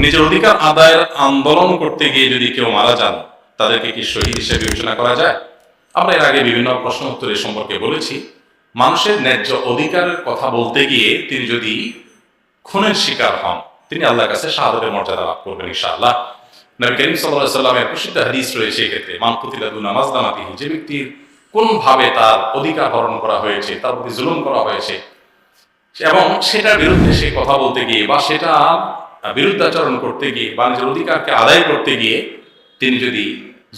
নিজের অধিকার আদায়ের আন্দোলন করতে গিয়ে যদি কেউ মারা যান, তাদেরকে কি শহীদ হিসেবে বিবেচনা করা যায়? আমরা এর আগে বিভিন্ন প্রশ্ন উত্তরের সম্পর্কে বলেছি, মানুষের ন্যায্য অধিকারের কথা বলতে গিয়ে তিনি যদি খুনের শিকার হন, তিনি আল্লাহর কাছে শাহাদাতের মর্যাদা লাভ করবেন ইনশাআল্লাহ। নবী করিম সাল্লাল্লাহু আলাইহি ওয়াসাল্লামের প্রসিদ্ধ হাদিস রয়েছে এক্ষেত্রে, মান কুতিলা দুনা মাজলামাতিহি, যে ব্যক্তির কোন ভাবে তার অধিকার হরণ করা হয়েছে, তার প্রতি জুলুম করা হয়েছে এবং সেটার বিরুদ্ধে সে কথা বলতে গিয়ে বা সেটা বিরুদ্ধাচরণ করতে গিয়ে বা নিজের অধিকারকে আদায় করতে গিয়ে তিনি যদি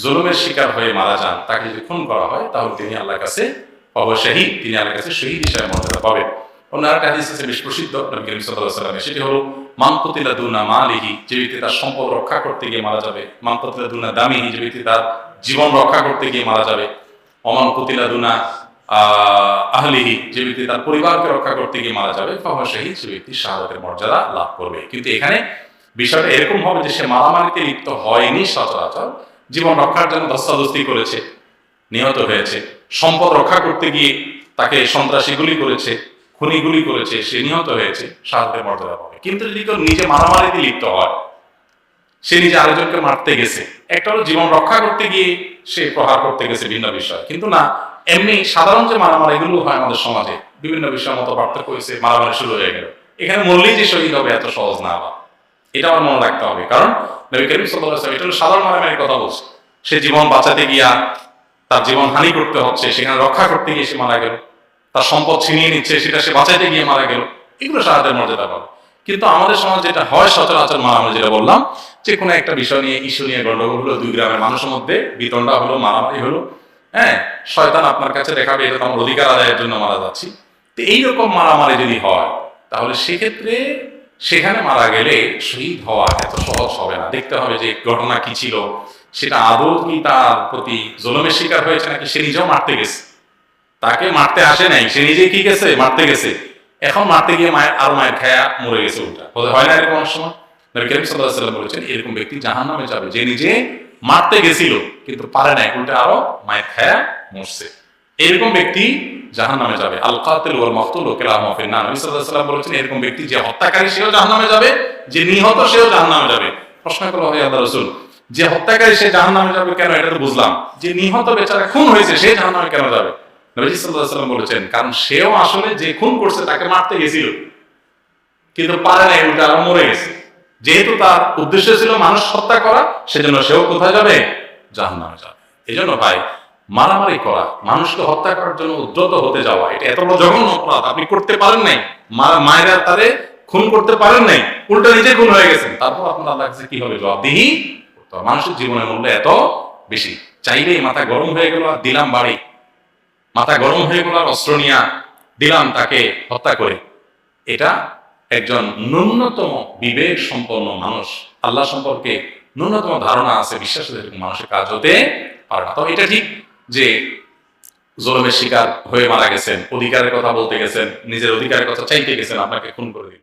জুলুমের শিকার হয়ে মারা যান, তাকে যদি খুন করা হয়, তাহলে তিনি আল্লাহর কাছে শহীদ, তিনি আল্লাহর কাছে শহীদ হিসেবে মর্যাদা পাবেন। অন্য আরেকটা হাদিস আছে বেশ প্রসিদ্ধ নবী করিম সাল্লাল্লাহু আলাইহি ওয়াসাল্লামের, সেটি হলো মান কুতিলা দুনা মালিহি, যে ব্যক্তি তার সম্পদ রক্ষা করতে গিয়ে মারা যাবে। মান কুতিলা দুনা দামিহি, যে ব্যক্তি তার জীবন রক্ষা করতে গিয়ে মারা যাবে। অমান কুতিলা দুনা আহলিহি, যে ব্যক্তি তার পরিবারকে রক্ষা করতে গিয়ে মারা যাবে। ফাহুয়া শহীদ, সে ব্যক্তি শাহাদাতের মর্যাদা লাভ করবে। কিন্তু এখানে বিষয়টা এরকম হবে যে সে মারামারিতে লিপ্ত হয়নি সচরাচর, জীবন রক্ষার জন্য ধস্তাধস্তি করেছে, নিহত হয়েছে, সম্পদ রক্ষা করতে গিয়ে তাকে সন্ত্রাসী গুলি করেছে, খুনি গুলি করেছে, সে নিহত হয়েছে, শাহাদাতের মর্যাদা পাবে। কিন্তু যদি কেউ নিজে মারামারিতে লিপ্ত হয়, সে নিজে আরেকজনকে মারতে গেছে, একটা হলো জীবন রক্ষা করতে গিয়ে সে প্রহার করতে গেছে, ভিন্ন বিষয়। কিন্তু না, এমনি সাধারণ যে মারামারি এগুলো হয় আমাদের সমাজে, বিভিন্ন বিষয়ের মতো পার্থক্য হয়েছে, মারামারি শুরু হয়ে গেল, এখানে মরলেই যে শহীদ হবে এত সহজ না। আবার এটা আমার মনে রাখতে হবে, কারণ নবী করিম সাল্লাল্লাহু আলাইহি ওয়াসাল্লাম এটা হলো সাধারণ মারামারির কথা বলছে। সে জীবন বাঁচাতে গিয়া তার জীবন হানি করতে হচ্ছে, সেখানে রক্ষা করতে গিয়ে সে মারা গেল, তার সম্পদ ছিনিয়ে নিচ্ছে, সেটা সে বাঁচাতে গিয়ে মারা গেল, এগুলো শাহাদাতের মর্যাদা পাবে। কিন্তু আমাদের সমাজ যেটা হয় সচরাচর মারামারি, যেটা বললাম, যে কোনো একটা বিষয় নিয়ে, ইস্যু নিয়ে গন্ডগোল হলো, দুই গ্রামের মানুষের মধ্যে বিতণ্ডা হলো, মারামারি হলো, হ্যাঁ, শয়তান আপনার কাছে দেখাবে এটা আমার অধিকার আদায়ের জন্য মারা যাচ্ছি। তো এইরকম মারামারি যদি হয়, তাহলে সেক্ষেত্রে সেখানে মারা গেলে শহীদ হওয়া এত সহজ হবে না। দেখতে হবে যে ঘটনা কি ছিল, সেটা আদৌ কি তার প্রতি জুলুমের শিকার হয়েছে নাকি সে নিজেও মারতে গেছে, তাকে মারতে আসে নাই, সে নিজে কি গেছে, মারতে গেছে, এখন মারতে গিয়ে মায়ের খায়া মরে গেছে উল্টা। হয় না এরকম অনেক সময়? নবী করিম সাল্লাল্লাহু আলাইহি ওয়াসাল্লাম বলেছেন এরকম ব্যক্তি জাহান্নামে যাবে, যে নিজে মারতে গেছিল কিন্তু পারে নাই, উল্টা আরো মায়ের খায়া মরছে, এরকম ব্যক্তি জাহান্নামে যাবে। আল কাতিল ওয়াল মাকতুল কিলাহুমা ফিন নার। নবী সাল্লাল্লাহু আলাইহি ওয়াসাল্লাম বলেছেন এরকম ব্যক্তি, যে হত্যাকারী সেও জাহান্নামে যাবে, যে নিহত সেও জাহান্নামে যাবে। প্রশ্ন করলো, হে আল্লাহর রাসূল, যে হত্যাকারী সে জাহান্নামে যাবে কেন? এটা তো বুঝলাম, যে নিহত বেচারা খুন হয়েছে সে জাহান্নামে কেন যাবে? নবী সাল্লাল্লাহু আলাইহি ওয়াসাল্লাম বলেছেন কারণ সেও আসলে যে খুন করছে তাকে মারতে গেছিল কিন্তু পারে নাই, উল্টা আরো মরে গেছে। যেহেতু তার উদ্দেশ্য ছিল মানুষ হত্যা করা, সেজন্য সেও কোথায় যাবে? জাহান্নামে যাবে। এজন্য ভাই, মারামারি করা, মানুষকে হত্যা করার জন্য উদ্যত হতে যাওয়া, এটা এত বড় জঘন্য অপরাধ। আপনি করতে পারেন নাই, মায়েরা তারে খুন করতে পারেন নাই, উল্টা নিজে খুন হয়ে গেছেন, তারপর আপনার আল্লাহর কাছে কি হবে? জবাবদিহি করতে হবে। মানুষের জীবনের মূল্য এত বেশি, চাইলেই মাথা গরম হয়ে গেল আর দিলাম বাড়ি, মাথা গরম হয়ে গেল আর অস্ত্র নিয়ে দিলাম তাকে হত্যা করে, এটা একজন ন্যূনতম বিবেক সম্পন্ন মানুষ, আল্লাহ সম্পর্কে ন্যূনতম ধারণা আছে, বিশ্বাস মানুষের কাজ হতে পারে না। তবে এটা ঠিক যে জুলুমের শিকার হয়ে মারা গেছেন, অধিকারের কথা বলতে গেছেন, নিজের অধিকারের কথা চাইতে গেছেন, আপনাকে খুন করে দিল।